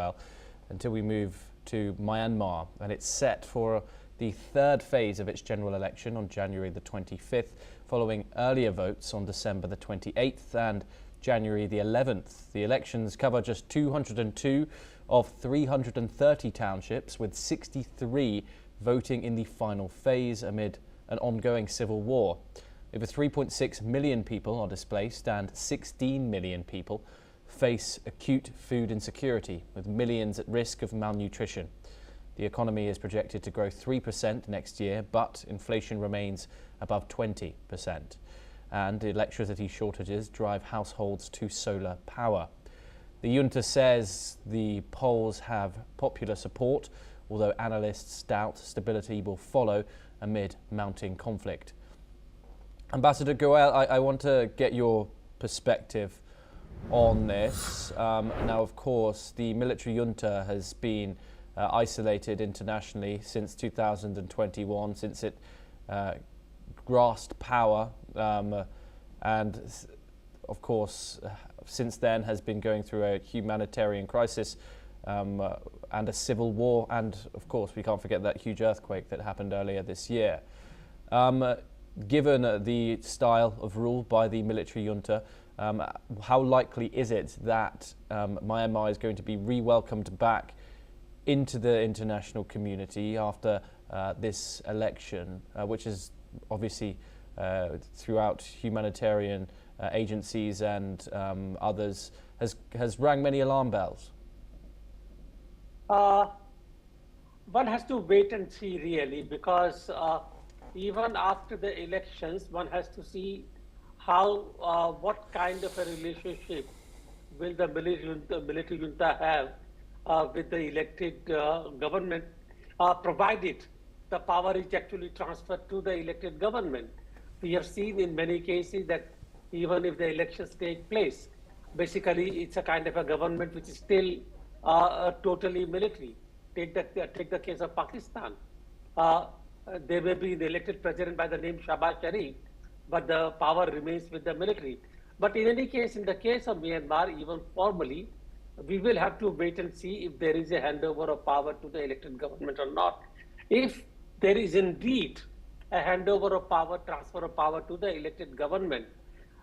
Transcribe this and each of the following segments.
well, until we move to Myanmar, and it's set for the third phase of its general election on January the 25th, following earlier votes on December the 28th and January the 11th. The elections cover just 202 of 330 townships, with 63 voting in the final phase amid an ongoing civil war. Over 3.6 million people are displaced and 16 million people face acute food insecurity, with millions at risk of malnutrition. The economy is projected to grow 3% next year, but inflation remains above 20%. And electricity shortages drive households to solar power. The junta says the polls have popular support, although analysts doubt stability will follow amid mounting conflict. Ambassador Goel, I want to get your perspective on this. Now, of course, the military junta has been isolated internationally since 2021, since it grasped power, and of course since then has been going through a humanitarian crisis and a civil war, and of course we can't forget that huge earthquake that happened earlier this year. Given the style of rule by the military junta, how likely is it that Myanmar is going to be re-welcomed back into the international community after this election, which is obviously throughout humanitarian agencies and others has rang many alarm bells? One has to wait and see, really, because even after the elections, one has to see how, what kind of a relationship will the military junta have with the elected government, provided the power is actually transferred to the elected government. We have seen in many cases that even if the elections take place, basically it's a kind of a government which is still totally military. Take the case of Pakistan. There may be the elected president by the name Shahbaz Sharif, but the power remains with the military. But in any case, in the case of Myanmar, even formally, we will have to wait and see if there is a handover of power to the elected government or not. If there is indeed a handover of power, transfer of power to the elected government,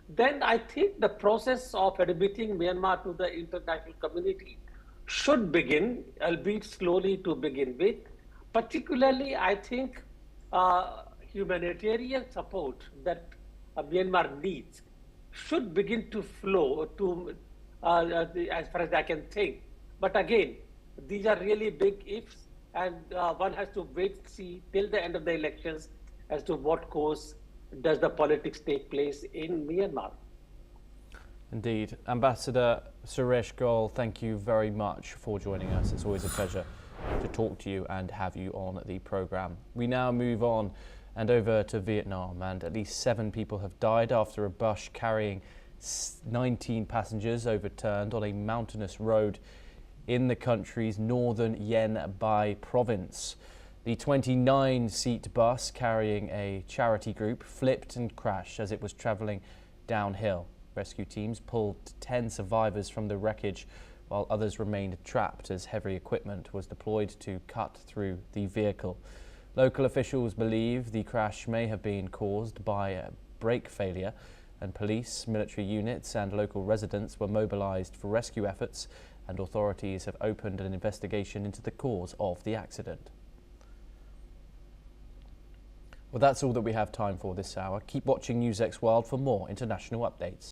then I think the process of admitting Myanmar to the international community should begin, albeit slowly to begin with. Particularly, I think humanitarian support that Myanmar needs should begin to flow to, as far as I can think. But again, these are really big ifs, and one has to wait and see till the end of the elections as to what course does the politics take place in Myanmar. Indeed. Ambassador Suresh Goel, thank you very much for joining us. It's always a pleasure to talk to you and have you on the programme. We now move on and over to Vietnam, and at least 7 people have died after a bus carrying 19 passengers overturned on a mountainous road in the country's northern Yen Bai province. The 29-seat bus carrying a charity group flipped and crashed as it was travelling downhill. Rescue teams pulled 10 survivors from the wreckage, while others remained trapped as heavy equipment was deployed to cut through the vehicle. Local officials believe the crash may have been caused by a brake failure, and police, military units and local residents were mobilised for rescue efforts, and authorities have opened an investigation into the cause of the accident. Well, that's all that we have time for this hour. Keep watching NewsX World for more international updates.